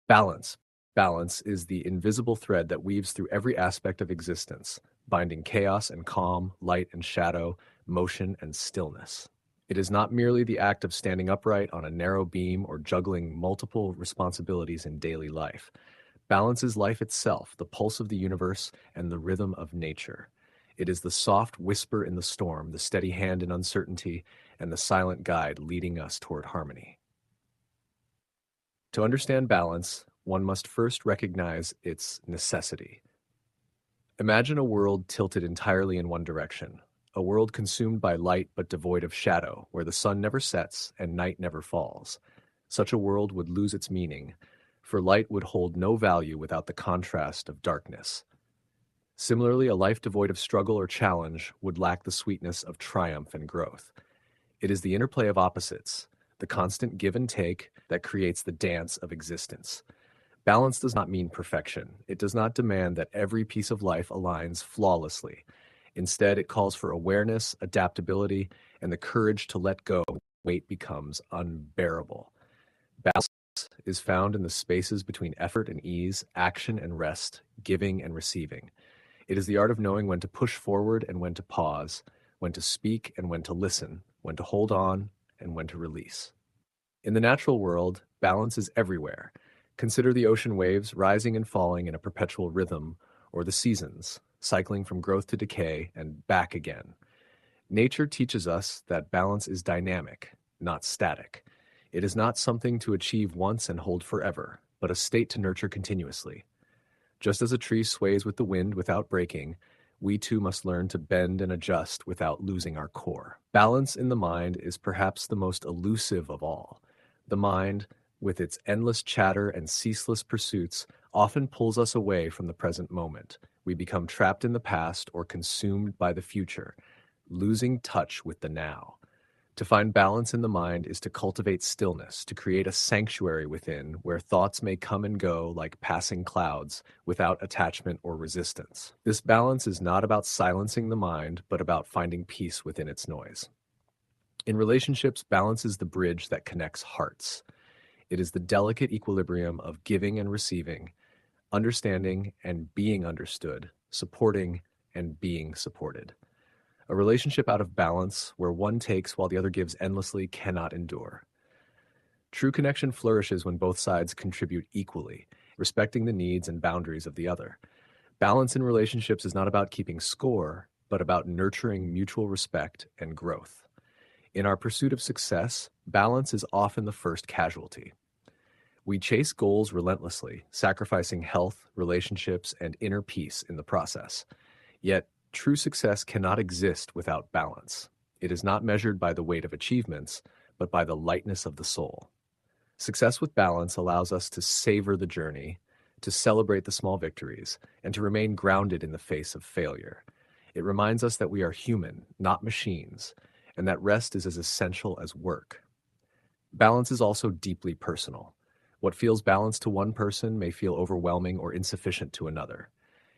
Balance. Balance is the invisible thread that weaves through every aspect of existence, binding chaos and calm, light and shadow, motion and stillness. It is not merely the act of standing upright on a narrow beam or juggling multiple responsibilities in daily life. Balance is life itself, the pulse of the universe and the rhythm of nature. It is the soft whisper in the storm, the steady hand in uncertainty, and the silent guide leading us toward harmony. To understand balance, one must first recognize its necessity. Imagine a world tilted entirely in one direction, a world consumed by light but devoid of shadow, where the sun never sets and night never falls. Such a world would lose its meaning, for light would hold no value without the contrast of darkness. Similarly, a life devoid of struggle or challenge would lack the sweetness of triumph and growth. It is the interplay of opposites, the constant give and take, that creates the dance of existence. Balance does not mean perfection. It does not demand that every piece of life aligns flawlessly. Instead, it calls for awareness, adaptability, and the courage to let go when weight becomes unbearable. Balance is found in the spaces between effort and ease, action and rest, giving and receiving. It is the art of knowing when to push forward and when to pause, when to speak and when to listen, when to hold on and when to release. In the natural world, balance is everywhere. Consider the ocean waves rising and falling in a perpetual rhythm, or the seasons, cycling from growth to decay and back again. Nature teaches us that balance is dynamic, not static. It is not something to achieve once and hold forever, but a state to nurture continuously. Just as a tree sways with the wind without breaking, we too must learn to bend and adjust without losing our core. Balance in the mind is perhaps the most elusive of all. The mind, with its endless chatter and ceaseless pursuits, often pulls us away from the present moment. We become trapped in the past or consumed by the future, losing touch with the now. To find balance in the mind is to cultivate stillness, to create a sanctuary within where thoughts may come and go like passing clouds without attachment or resistance. This balance is not about silencing the mind, but about finding peace within its noise. In relationships, balance is the bridge that connects hearts. It is the delicate equilibrium of giving and receiving, understanding and being understood, supporting and being supported. A relationship out of balance, where one takes while the other gives endlessly, cannot endure. True connection flourishes when both sides contribute equally, respecting the needs and boundaries of the other. Balance in relationships is not about keeping score, but about nurturing mutual respect and growth. In our pursuit of success, balance is often the first casualty. We chase goals relentlessly, sacrificing health, relationships, and inner peace in the process. Yet, true success cannot exist without balance. It is not measured by the weight of achievements, but by the lightness of the soul. Success with balance allows us to savor the journey, to celebrate the small victories, and to remain grounded in the face of failure. It reminds us that we are human, not machines, and that rest is as essential as work. Balance is also deeply personal. What feels balanced to one person may feel overwhelming or insufficient to another.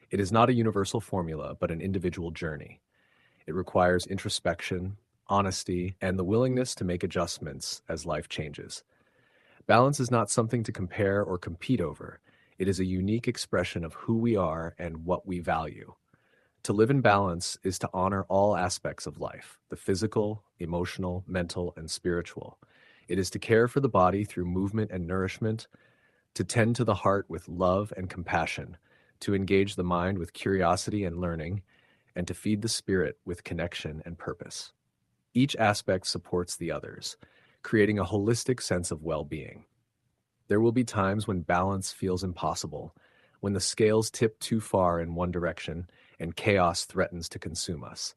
It is not a universal formula, but an individual journey. It requires introspection, honesty, and the willingness to make adjustments as life changes. Balance is not something to compare or compete over. It is a unique expression of who we are and what we value. To live in balance is to honor all aspects of life, the physical, emotional, mental, and spiritual. It is to care for the body through movement and nourishment, to tend to the heart with love and compassion, to engage the mind with curiosity and learning, and to feed the spirit with connection and purpose. Each aspect supports the others, creating a holistic sense of well-being. There will be times when balance feels impossible, when the scales tip too far in one direction and chaos threatens to consume us.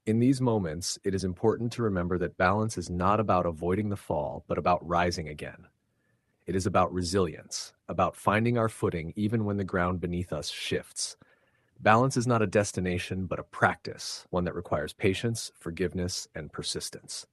In these moments, it is important to remember that balance is not about avoiding the fall, but about rising again. It is about resilience, about finding our footing even when the ground beneath us shifts. Balance is not a destination, but a practice, one that requires patience, forgiveness, and persistence.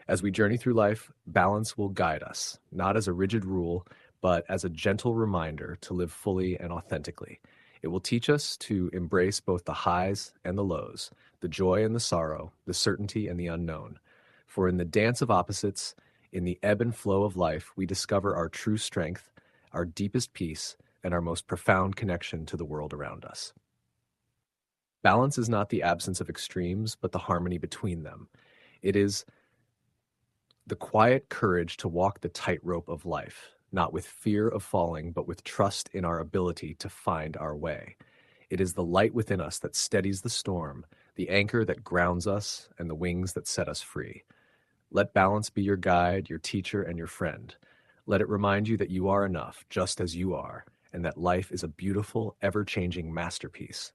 As we journey through life, balance will guide us, not as a rigid rule, but as a gentle reminder to live fully and authentically. It will teach us to embrace both the highs and the lows, the joy and the sorrow, the certainty and the unknown. For in the dance of opposites, in the ebb and flow of life, we discover our true strength, our deepest peace, and our most profound connection to the world around us. Balance is not the absence of extremes, but the harmony between them. It is the quiet courage to walk the tightrope of life, not with fear of falling, but with trust in our ability to find our way. It is the light within us that steadies the storm, the anchor that grounds us, and the wings that set us free. Let balance be your guide, your teacher, and your friend. Let it remind you that you are enough, just as you are, and that life is a beautiful, ever-changing masterpiece,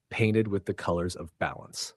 painted with the colors of balance.